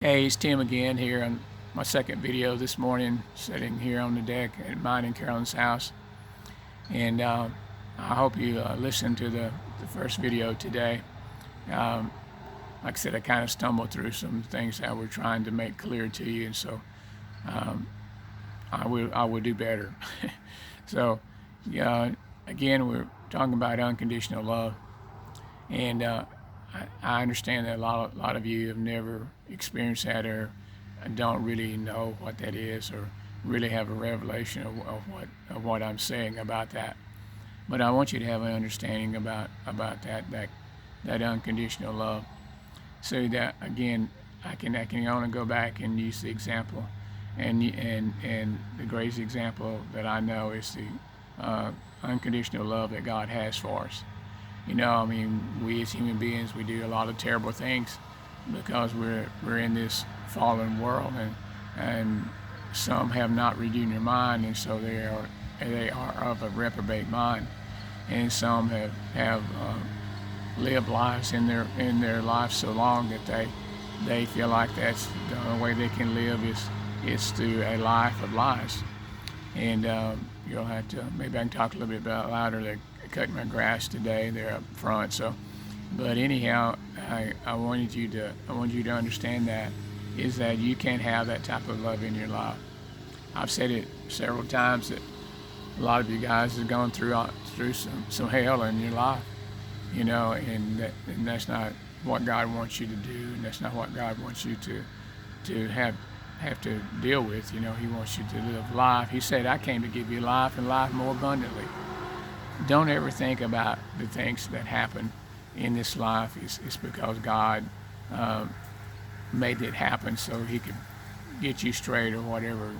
Hey, it's Tim again here on my second video this morning, sitting here on the deck at mine and Carolyn's house. And I hope you listened to the first video today. Um, like I said, I kind of stumbled through some things that we're trying to make clear to you, and so um, I will do better. So, again, we're talking about unconditional love, and I understand that a lot of you have never experienced that or don't really know what that is or really have a revelation of what I'm saying about that. But I want you to have an understanding about that unconditional love. So that again, I can only go back and use the example, and the greatest example that I know is the unconditional love that God has for us. I mean, we as human beings, we do a lot of terrible things because we're in this fallen world, and some have not renewed their mind, and so they are of a reprobate mind, and some have lived lives in their life so long that they feel like that's the only way they can live is through a life of lies. And you'll have to, maybe I can talk a little bit about louder. They're cutting my grass today. They're up front. So, but anyhow, I wanted you to understand that is that you can't have that type of love in your life. I've said it several times that a lot of you guys have gone through some hell in your life, and that's not what God wants you to do, and that's not what God wants you to have to deal with. He wants you to live life. He said, I came to give you life and life more abundantly. Don't ever think about the things that happen in this life. It's because God made it happen so he could get you straight or whatever.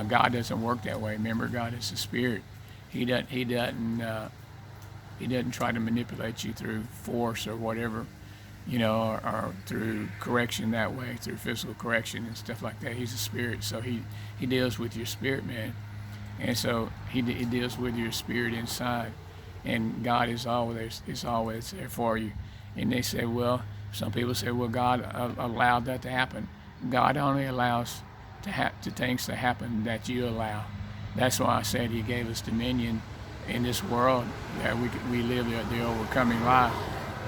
God doesn't work that way. Remember, God is a spirit. He doesn't try to manipulate you through force or whatever, or through correction that way, through physical correction and stuff like that. He's a spirit, so he deals with your spirit, man. And so he deals with your spirit inside, and God is always there for you. And they say, well, some people say, well, God allowed that to happen. God only allows to things to happen that you allow. That's why I said He gave us dominion in this world, that we live the overcoming life.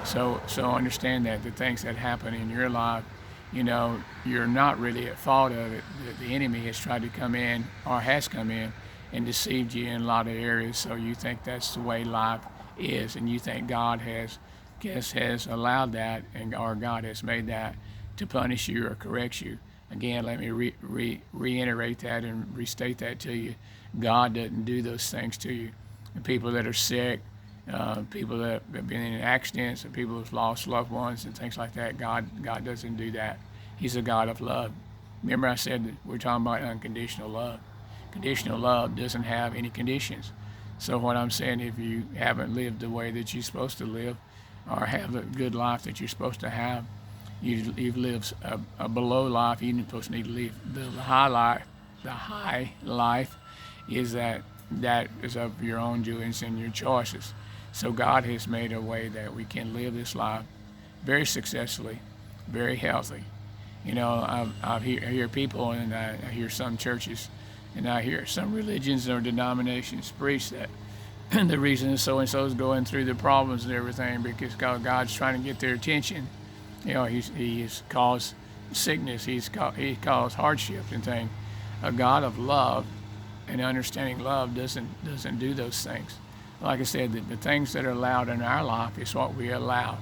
So understand that the things that happen in your life, you're not really at fault of it. The enemy has tried to come in, or has come in, and deceived you in a lot of areas. So you think that's the way life is, and you think God has allowed that, or God has made that to punish you or correct you. Again, let me reiterate that and restate that to you. God doesn't do those things to you. And people that are sick, people that have been in accidents, and people who've lost loved ones and things like that, God doesn't do that. He's a God of love. Remember I said that we're talking about unconditional love. Conditional love doesn't have any conditions. So what I'm saying, if you haven't lived the way that you're supposed to live, or have the good life that you're supposed to have, you've lived a below life. You're supposed to need to live the high life. The high life is that is of your own doings and your choices. So God has made a way that we can live this life very successfully, very healthy. I hear people, and I hear some churches, and I hear some religions or denominations preach that the reason so-and-so is going through the problems and everything because God's trying to get their attention. He has caused sickness, he caused hardships and things. A God of love and understanding love doesn't do those things. Like I said, the things that are allowed in our life is what we allow.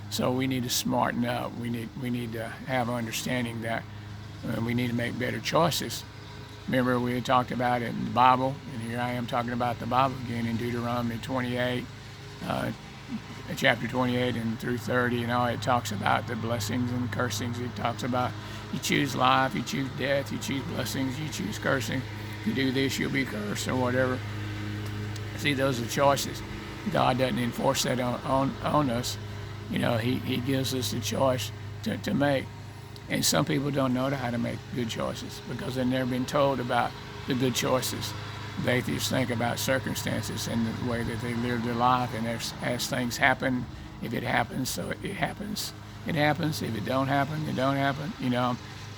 So we need to smarten up. We need to have understanding that we need to make better choices. Remember, we had talked about it in the Bible, and here I am talking about the Bible again in Deuteronomy 28, chapter 28 and through 30, it talks about the blessings and cursings. It talks about you choose life, you choose death, you choose blessings, you choose cursing. If you do this, you'll be cursed or whatever. See, those are choices. God doesn't enforce that on us. He gives us the choice to make. And some people don't know how to make good choices because they've never been told about the good choices. They just think about circumstances and the way that they live their life, and as things happen, if it happens, so it happens. it happens. If it don't happen, it don't happen.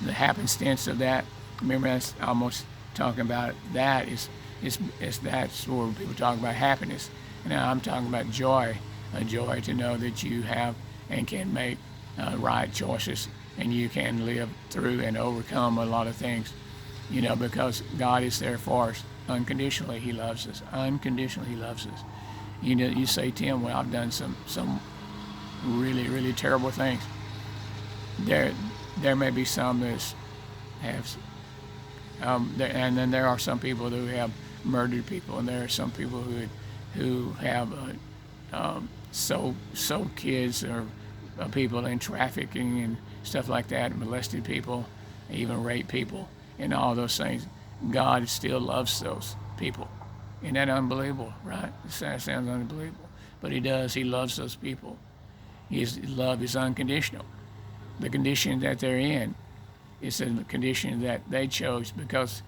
The happenstance of that. Remember, that's almost talking about that is that's where people talk about happiness. Now I'm talking about joy, a joy to know that you have and can make right choices, and you can live through and overcome a lot of things. Because God is there for us unconditionally. He loves us unconditionally. He loves us. You say, Tim, well, I've done some really, really terrible things. There may be some that have, and then there are some people who have murdered people, and there are some people who have sold kids or people in trafficking and stuff like that, molested people, even raped people, and all those things. God still loves those people. Isn't that unbelievable, right? It sounds unbelievable. But he does. He loves those people. His love is unconditional. The condition that they're in is the condition that they chose because,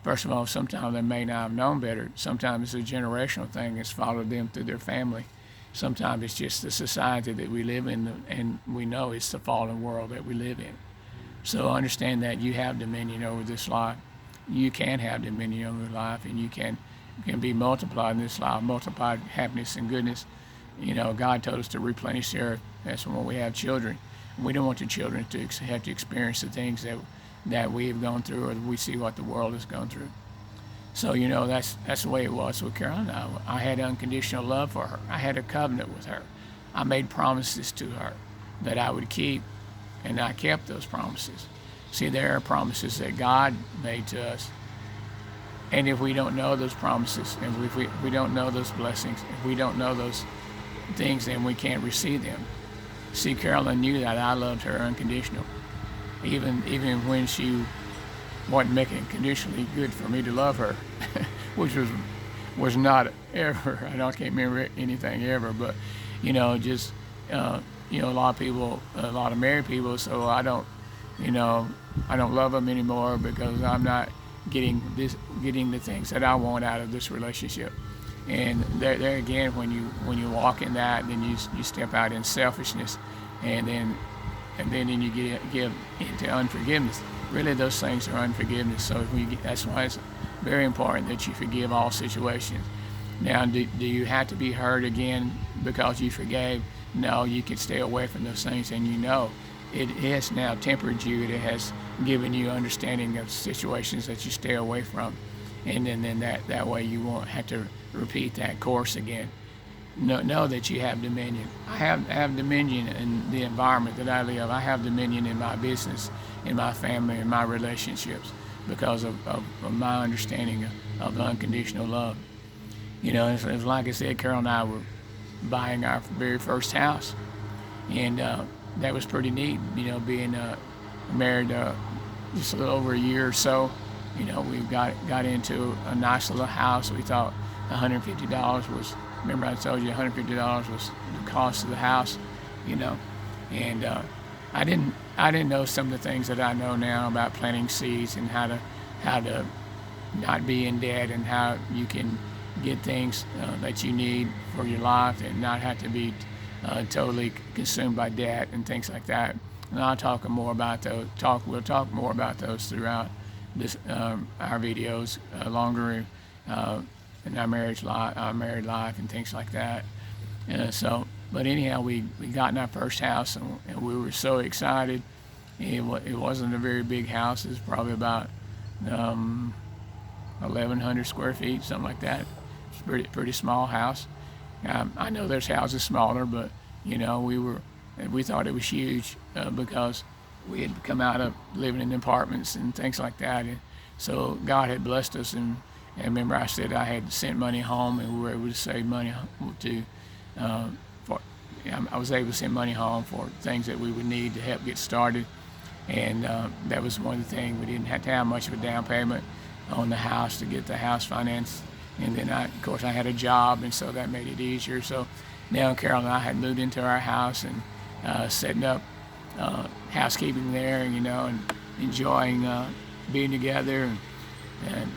first of all, sometimes they may not have known better. Sometimes it's a generational thing that's followed them through their family. Sometimes it's just the society that we live in, and we know it's the fallen world that we live in. So understand that you have dominion over this life. You can have dominion over life, and you can be multiplied in this life, multiplied happiness and goodness. God told us to replenish the earth. That's when we have children. We don't want the children to have to experience the things that we have gone through, or we see what the world has gone through. So that's the way it was with Carolyn. I had unconditional love for her. I had a covenant with her. I made promises to her that I would keep, and I kept those promises. See, there are promises that God made to us. And if we don't know those promises, and if we don't know those blessings, if we don't know those things, then we can't receive them. See, Carolyn knew that I loved her unconditional. Even when she wasn't making it conditionally good for me to love her, which was not ever. I can't remember anything ever, but just a lot of people, a lot of married people. So I don't love them anymore because I'm not getting the things that I want out of this relationship. And there again, when you walk in that, then you step out in selfishness, and then you get into unforgiveness. Really, those things are unforgiveness. So that's why it's very important that you forgive all situations. Now, do you have to be hurt again because you forgave? No, you can stay away from those things, and it has now tempered you. It has given you understanding of situations that you stay away from, and then that way you won't have to repeat that course again. Know that you have dominion. I have dominion in the environment that I live. I have dominion in my business, in my family, in my relationships, because of my understanding of unconditional love. It's like I said, Carol and I were buying our very first house, and that was pretty neat. Being married just a little over a year or so, we got into a nice little house. We thought $150 was. Remember, I told you $150 was the cost of the house, and I didn't know some of the things that I know now about planting seeds and how to not be in debt, and how you can get things that you need for your life and not have to be totally consumed by debt and things like that. And I'll talk more about those. We'll talk more about those throughout this our videos, longer. In our married life, and things like that. But anyhow, we got in our first house, and we were so excited. It wasn't a very big house. It was probably about 1,100 square feet, something like that. It's a pretty small house. I know there's houses smaller, but we thought it was huge because we had come out of living in apartments and things like that. And so God had blessed us, and remember, I said I had sent money home, and we were able to save money I was able to send money home for things that we would need to help get started, and that was one of the things. We didn't have to have much of a down payment on the house to get the house financed, and then of course I had a job, and so that made it easier. So now Carol and I had moved into our house and setting up housekeeping there, and enjoying being together, and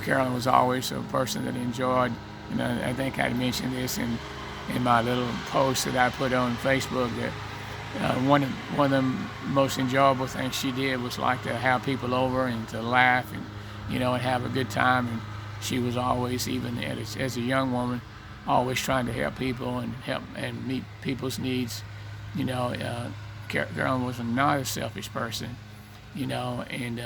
Carolyn was always a person that enjoyed, I think I mentioned this in my little post that I put on Facebook, one of the most enjoyable things she did was like to have people over and to laugh and and have a good time. And she was always, even as a young woman, always trying to help people and help and meet people's needs. Carolyn was not a selfish person, and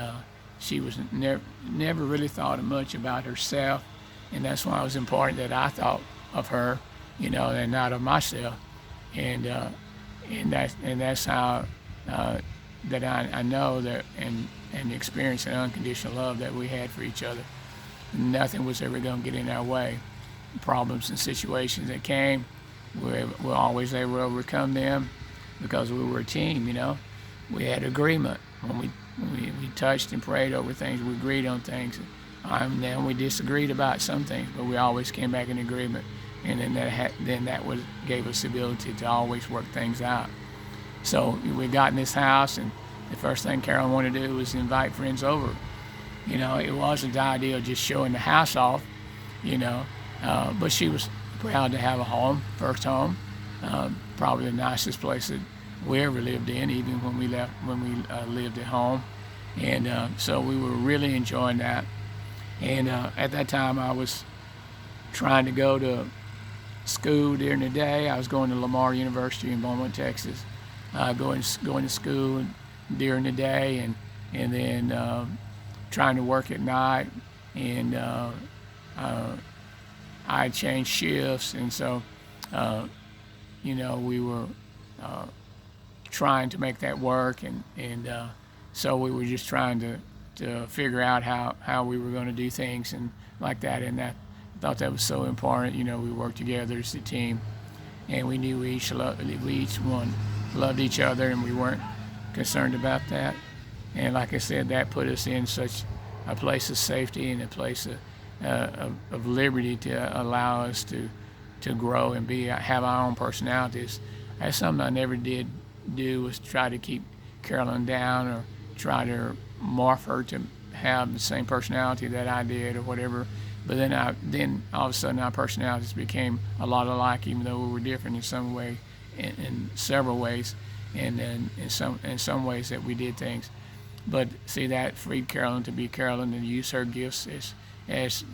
she was never really thought much about herself, and that's why it was important that I thought of her, and not of myself, and that's how that I know that and experience an unconditional love that we had for each other. Nothing was ever going to get in our way. Problems and situations that came, we're always able to overcome them because we were a team. We had agreement when we touched and prayed over things. We agreed on things. Then we disagreed about some things, but we always came back in agreement. And then that gave us the ability to always work things out. So we got in this house, and the first thing Carolyn wanted to do was invite friends over. It wasn't the idea of just showing the house off, but she was proud to have a home, first home, probably the nicest place that we ever lived in, even when we lived at home. And so we were really enjoying that. And at that time, I was trying to go to school during the day. I was going to Lamar University in Beaumont, Texas, going to school during the day, and then trying to work at night. And I changed shifts, and so we were trying to make that work, and so we were just trying to figure out how we were going to do things and like that. And I thought that was so important. We worked together as a team, and we knew we each one loved each other, and we weren't concerned about that. And like I said, that put us in such a place of safety and a place of liberty to allow us to grow and have our own personalities. That's something I never did do, was try to keep Carolyn down or try to morph her to have the same personality that I did or whatever. But then all of a sudden our personalities became a lot alike, even though we were different in some way, in several ways, and then in some ways that we did things. But see, that freed Carolyn to be Carolyn and use her gifts as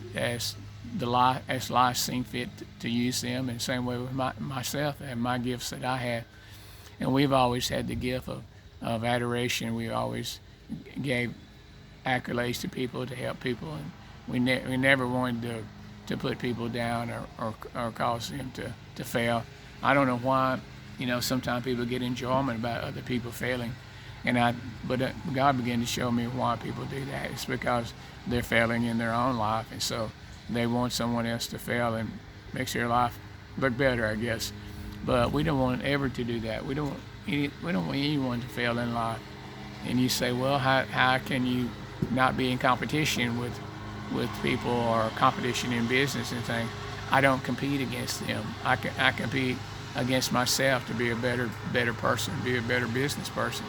life seemed fit to use them. In the same way with myself and my gifts that I had. And we've always had the gift of adoration. We always gave accolades to people to help people, and we never wanted to put people down or cause them to fail. I don't know why, sometimes people get enjoyment about other people failing, but God began to show me why people do that. It's because they're failing in their own life, and so they want someone else to fail and makes their life look better, I guess. But we don't want ever to do that. We don't want anyone to fail in life. And you say, well, how can you not be in competition with people or competition in business and things? I don't compete against them. I compete against myself to be a better person, be a better business person.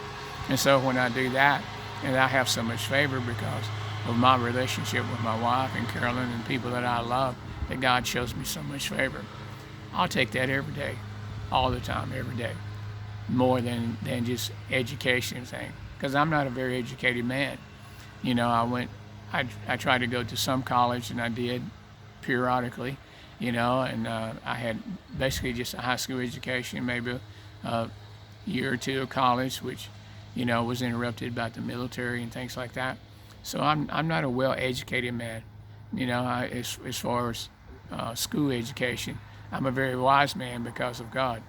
And so when I do that, and I have so much favor because of my relationship with my wife and Carolyn and people that I love, that God shows me so much favor. I'll take that every day, all the time, every day, more than just education thing. Because I'm not a very educated man. I tried to go to some college, and I did periodically, and I had basically just a high school education, maybe a year or two of college, which, was interrupted about the military and things like that. So I'm not a well-educated man, as far as school education. I'm a very wise man because of God,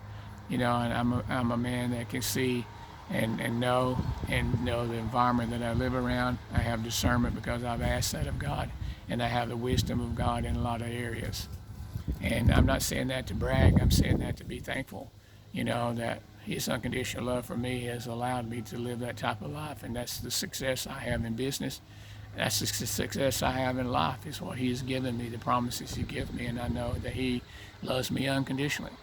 and I'm a man that can see and know the environment that I live around. I have discernment because I've asked that of God, and I have the wisdom of God in a lot of areas. And I'm not saying that to brag. I'm saying that to be thankful, that His unconditional love for me has allowed me to live that type of life, and that's the success I have in business. That's the success I have in life, is what He has given me, the promises He gives me, and I know that He loves me unconditionally.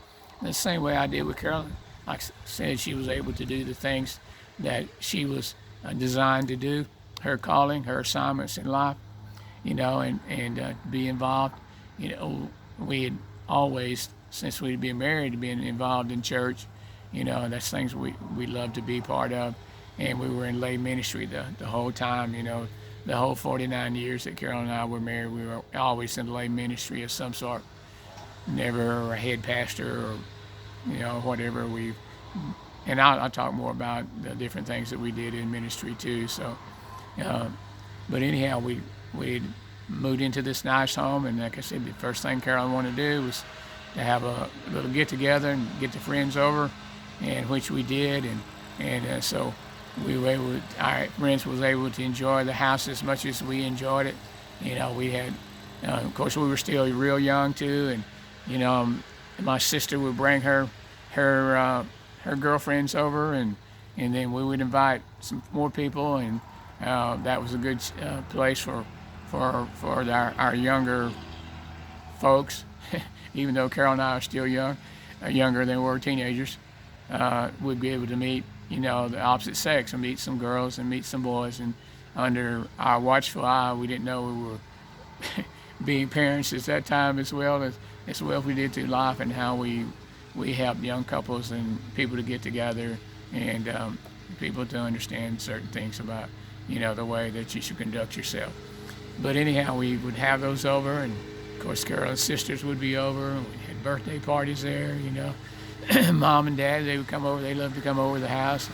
And the same way I did with Carolyn. Like I said, she was able to do the things that she was designed to do, her calling, her assignments in life, and be involved. We had always, since we'd been married, been involved in church, That's things we love to be part of. And we were in lay ministry the whole time, the whole 49 years that Carol and I were married. We were always in lay ministry of some sort, never a head pastor or, whatever. And I'll talk more about the different things that we did in ministry too. So, uh, but anyhow, we moved into this nice home, and like I said, the first thing Carolyn wanted to do was to have a little get together and get the friends over, and which we did, and so we were able, our friends was able to enjoy the house as much as we enjoyed it. We had, of course, we were still real young too, and my sister would bring her girlfriends over, and then we would invite some more people, and that was a good place for our younger folks. Even though Carol and I are still young, younger than we were teenagers, we'd be able to meet the opposite sex and meet some girls and meet some boys, and under our watchful eye. We didn't know we were being parents at that time, as well as we did through life, and how we helped young couples and people to get together, and people to understand certain things about the way that you should conduct yourself. But anyhow, we would have those over, and of course Carol's sisters would be over, and we had birthday parties there. Mom and Dad, they would come over. They loved to come over to the house.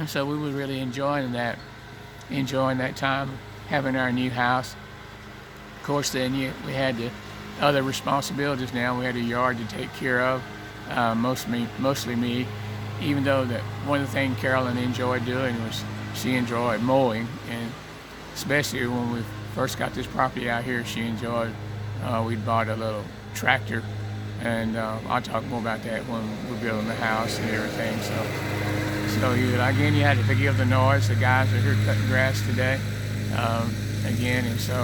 So we were really enjoying that time, having our new house. Of course, then we had the other responsibilities now. We had a yard to take care of, mostly me, even though that one of the things Carolyn enjoyed doing was she enjoyed mowing, and especially when we first got this property out here, she enjoyed, we bought a little tractor, and I'll talk more about that when we're building the house and everything. So again, you had to forgive the noise. The guys are here cutting grass today, again, and so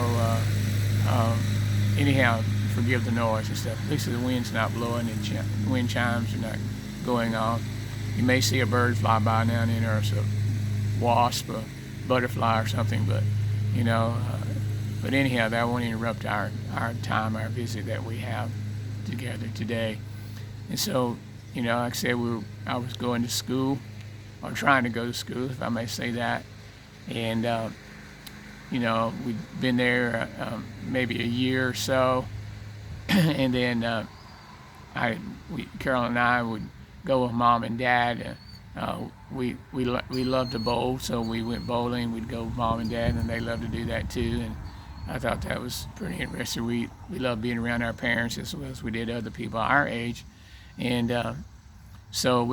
anyhow, forgive the noise and stuff. At least the wind's not blowing and wind chimes are not going on. You may see a bird fly by now and then, or a wasp, a butterfly or something, but but anyhow, that won't interrupt our time, our visit that we have together today. And so, like I said, I was going to school, or trying to go to school, if I may say that, and we'd been there maybe a year or so, and then Carol and I would go with Mom and Dad. We loved to bowl, so we went bowling. We'd go with Mom and Dad, and they loved to do that too. And I thought that was pretty interesting. We loved being around our parents as well as we did other people our age. And so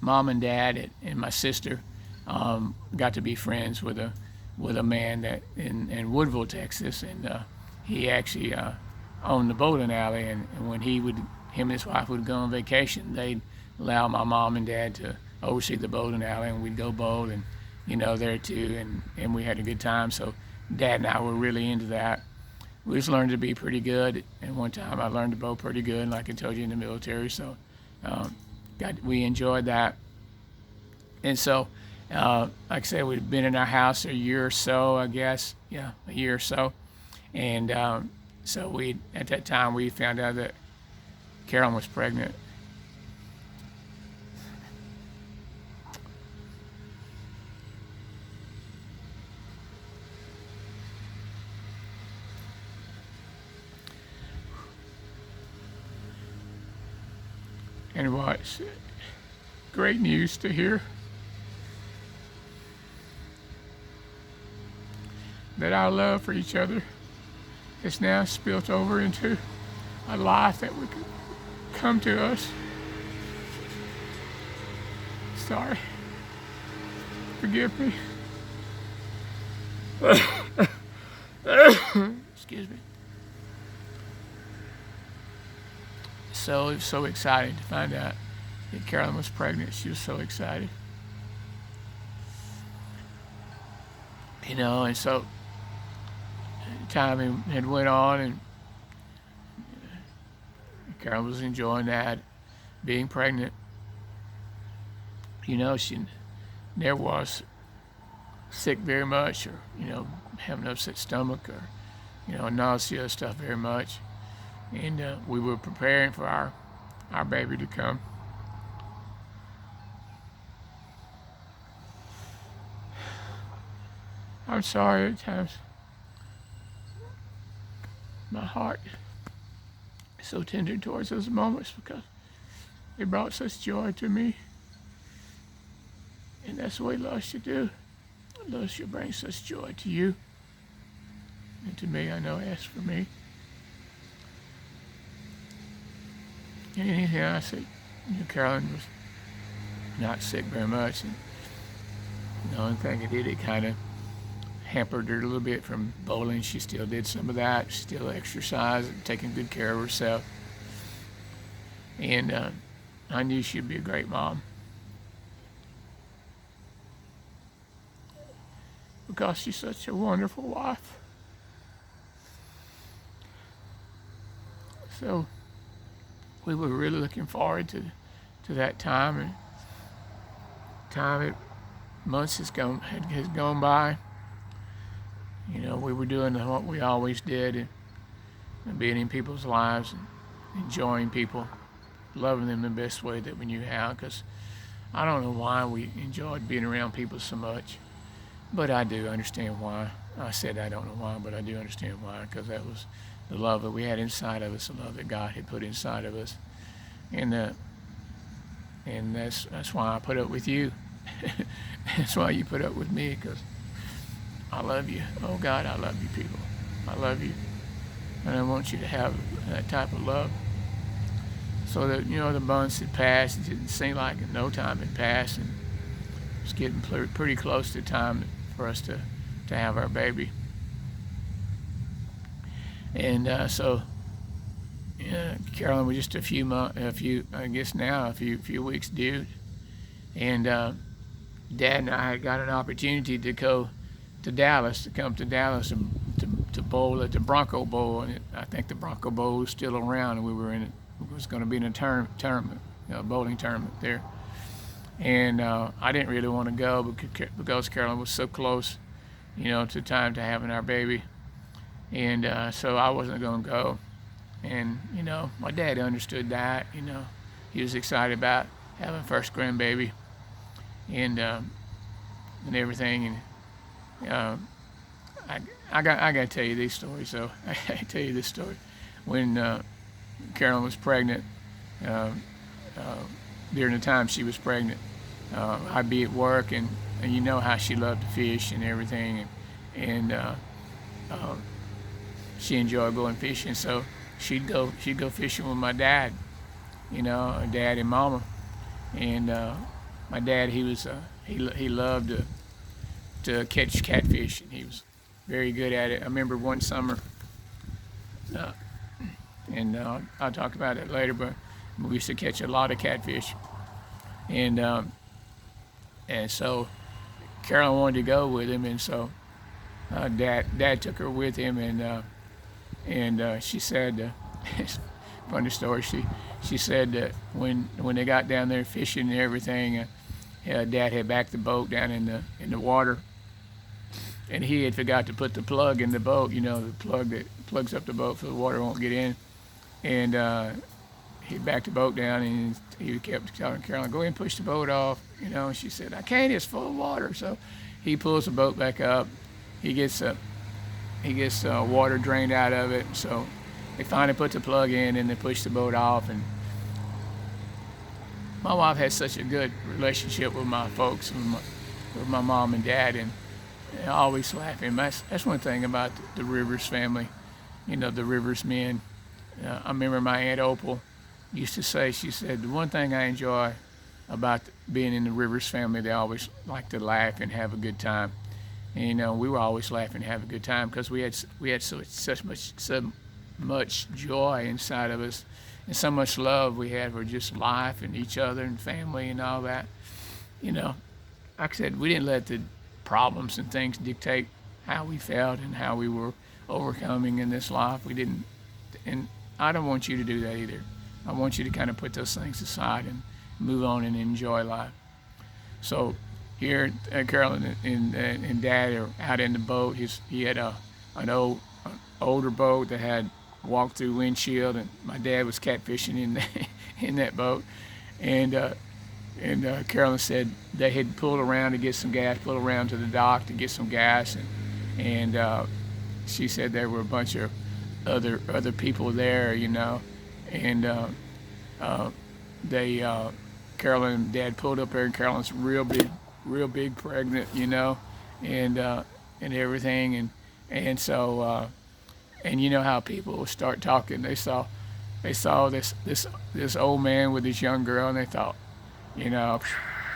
Mom and Dad and my sister got to be friends with a man that in Woodville, Texas, and he actually owned the bowling alley. And when him and his wife would go on vacation, they'd allow my mom and dad to oversee the bowling alley, and we'd go bowl, and there too, and we had a good time. So Dad and I were really into that. We just learned to be pretty good. And one time I learned to bow pretty good, like I told you, in the military. So we enjoyed that. And so, like I said, we'd been in our house a year or so, I guess. Yeah, a year or so. And so at that time, we found out that Carolyn was pregnant. And it was great news to hear that our love for each other is now spilt over into a life that would come to us. Sorry. Forgive me. Excuse me. So excited to find out that Carolyn was pregnant. She was so excited. And so time had went on, and Carolyn was enjoying that, being pregnant. She never was sick very much, or, having an upset stomach, or, nausea stuff very much. And we were preparing for our baby to come. I'm sorry at times my heart is so tender towards those moments because they brought such joy to me. And that's the way love should do. Love should bring such joy to you and to me. I know as for me. And anything I said, Carolyn was not sick very much. And the only thing it did, it kind of hampered her a little bit from bowling. She still did some of that, still exercised, and taking good care of herself. And I knew she'd be a great mom because she's such a wonderful wife. So we were really looking forward to that time, and months has gone by. You know, we were doing what we always did, and being in people's lives and enjoying people, loving them the best way that we knew how. Because I don't know why we enjoyed being around people so much, but I do understand why. I said I don't know why, but I do understand why, because that was the love that we had inside of us, the love that God had put inside of us, and that's why I put up with you. That's why you put up with me, because I love you. Oh God, I love you, people. I love you, and I want you to have that type of love, so that the months had passed. It didn't seem like no time had passed, and it's getting pretty close to time for us to have our baby. And so Carolyn was just a few weeks due, and Dad and I had got an opportunity to go to Dallas, to bowl at the Bronco Bowl, and I think the Bronco Bowl was still around, and we were in it. It was going to be in a tournament, bowling tournament there, and I didn't really want to go because Carolyn was so close, to time to having our baby, and so I wasn't going to go, and my dad understood that, he was excited about having first grandbaby, and everything, and I got to tell you these stories. So I got to tell you this story. When Carolyn was pregnant, during the time she was pregnant, I'd be at work, and you know how she loved to fish and everything, and she enjoyed going fishing. So she'd go fishing with my dad, Dad and Mama, and my dad, he loved to catch catfish, and he was very good at it. I remember one summer, and I'll talk about it later, but we used to catch a lot of catfish, and so Carolyn wanted to go with him, and so Dad took her with him, and she said, it's a funny story. She said that when they got down there fishing and everything, Dad had backed the boat down in the water, and he had forgot to put the plug in the boat, the plug that plugs up the boat so the water won't get in. And he backed the boat down, and he kept telling Carolyn, go ahead and push the boat off, and she said, I can't, it's full of water. So he pulls the boat back up. He gets water drained out of it. So they finally put the plug in, and they pushed the boat off. And my wife had such a good relationship with my folks, with my mom and dad, and always laughing. That's one thing about the Rivers family, the Rivers men. I remember my Aunt Opal used to say, she said, the one thing I enjoy about being in the Rivers family, they always like to laugh and have a good time. And we were always laughing and having a good time because we had so much joy inside of us, and so much love we had for just life and each other and family and all that. Like I said, we didn't let the problems and things dictate how we felt and how we were overcoming in this life. We didn't, and I don't want you to do that either. I want you to kind of put those things aside and move on and enjoy life. So here, Carolyn and Dad are out in the boat. He had an older boat that had walk-through windshield, and my dad was catfishing in that boat. And Carolyn said they had pulled around to get some gas, pulled around to the dock to get some gas, and she said there were a bunch of other people there, and uh, they Carolyn and Dad pulled up there, and Carolyn's real big pregnant, and everything, and so and you know how people start talking. They saw this old man with this young girl, and they thought,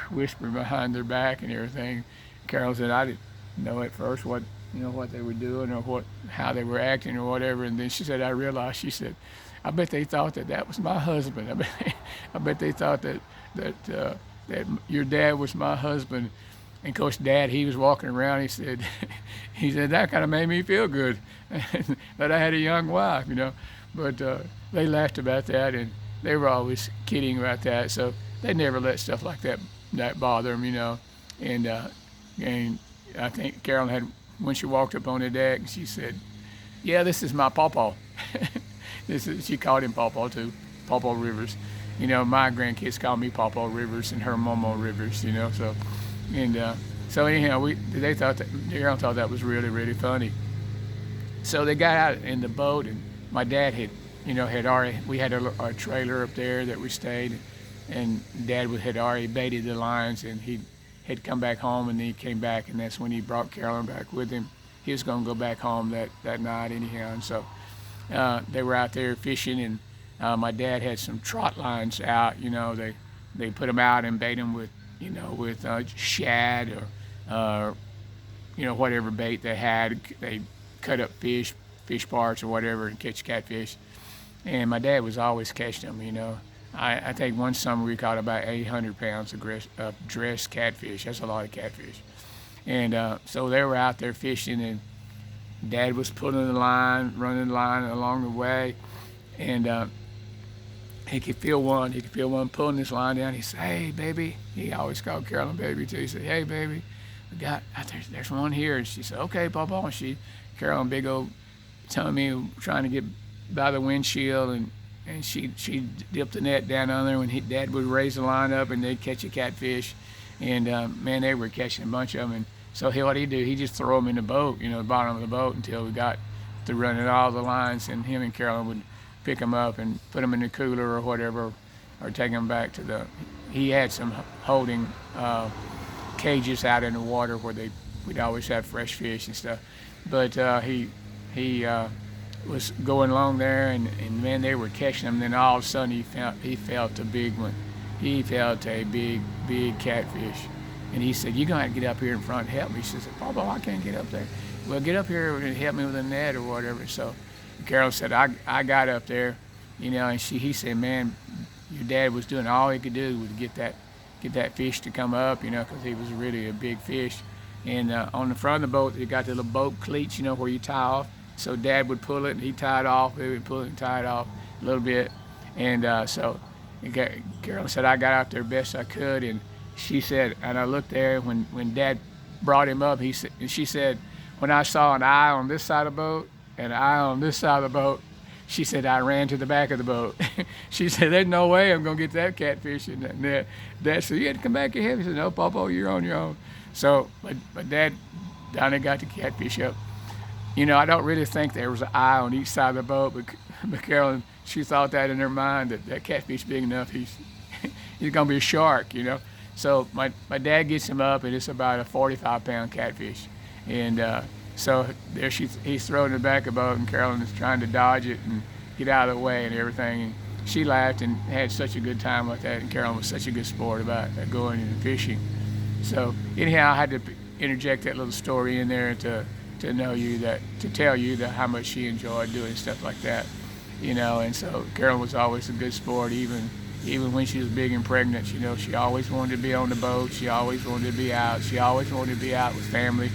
whispering behind their back and everything. Carol said, I didn't know at first what they were doing or how they were acting or whatever. And then she said, I realized. She said, I bet they thought that was my husband. I bet they thought that your dad was my husband. And of course, Dad, he was walking around. He said, that kind of made me feel good that I had a young wife, But they laughed about that, and they were always kidding about that. So they never let stuff like that bother them, And I think Carolyn had, when she walked up on the deck, she said, "Yeah, this is my pawpaw." She called him Pawpaw too, Pawpaw Rivers. My grandkids call me Pawpaw Rivers and her Momo Rivers. So anyhow, Carolyn thought that was really funny. So they got out in the boat, and my dad had we had a trailer up there that we stayed, and Dad had already baited the lines, and he had come back home, and then he came back, and that's when he brought Carolyn back with him. He was going to go back home that night anyhow, and so they were out there fishing, and my dad had some trot lines out. They put them out and bait them with shad or whatever bait they had. They cut up fish parts or whatever and catch catfish. And my dad was always catching them, I think one summer we caught about 800 pounds of dressed catfish. That's a lot of catfish. And so they were out there fishing, and Dad was pulling the line, running the line along the way, and he could feel one pulling this line down. He said, "Hey, baby." He always called Carolyn baby too. He said, "Hey, baby, there's one here." And she said, "Okay, Papa." And Carolyn, big old tummy, trying to get by the windshield, and she dipped the net down on there when Dad would raise the line up, and they'd catch a catfish. And man, they were catching a bunch of them. And so what he'd do, he'd just throw them in the boat, the bottom of the boat, until we got to running all the lines, and him and Carolyn would pick them up and put them in the cooler or whatever, or take them back to he had some holding cages out in the water where we'd always have fresh fish and stuff. But he was going along there, and man, they were catching them. Then all of a sudden he felt a big one. He felt a big catfish, and he said, "You're gonna have to get up here in front and help me." She said, "Papa, I can't get up there." "Well, get up here and help me with a net or whatever." So Carol said, I got up there, and he said, "Man, your dad was doing all he could do to get that fish to come up, because he was really a big fish." And on the front of the boat, they got the little boat cleats, where you tie off. So Dad would pull it, and he tied off. He would pull it and tie it off a little bit. And so Carolyn said, I got out there best I could. And she said, and I looked there when Dad brought him up. She said, when I saw an eye on this side of the boat and an eye on this side of the boat, she said, I ran to the back of the boat. She said, there's no way I'm going to get that catfish in that net. Dad said, you had to come back here. He said, no, Papa, you're on your own. So, but Dad down there got the catfish up. I don't really think there was an eye on each side of the boat, but Carolyn, she thought that in her mind, that catfish big enough, he's going to be a shark, So my dad gets him up, and it's about a 45-pound catfish. And so there he's thrown in the back of the boat, and Carolyn is trying to dodge it and get out of the way and everything. And she laughed and had such a good time with that, and Carolyn was such a good sport about going and fishing. So anyhow, I had to interject that little story in there to tell you that how much she enjoyed doing stuff like that, And so Carolyn was always a good sport, even when she was big and pregnant. She always wanted to be on the boat. She always wanted to be out. She always wanted to be out with family,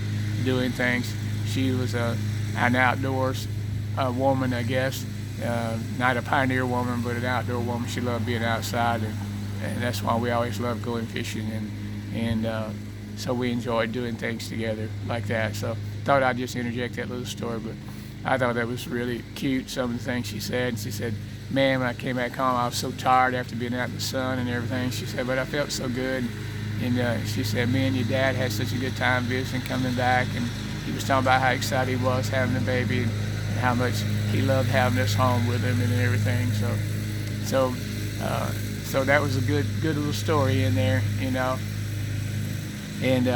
doing things. She was an outdoors woman, I guess. Not a pioneer woman, but an outdoor woman. She loved being outside, and that's why we always loved going fishing, and so we enjoyed doing things together like that. So thought I'd just interject that little story, but I thought that was really cute, some of the things she said. She said, man, when I came back home, I was so tired after being out in the sun and everything. She said, but I felt so good. And she said, me and your dad had such a good time visiting, coming back. And he was talking about how excited he was having the baby and how much he loved having us home with him and everything. So that was a good little story in there, you know. And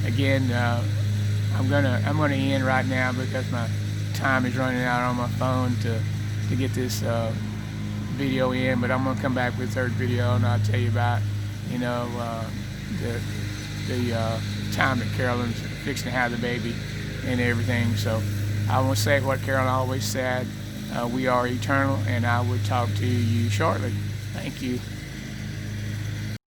again, I'm gonna end right now because my time is running out on my phone to get this video in. But I'm gonna come back with a third video and I'll tell you about, you know, the time that Carolyn's fixing to have the baby and everything. So I want to say what Carolyn always said: we are eternal, and I will talk to you shortly. Thank you.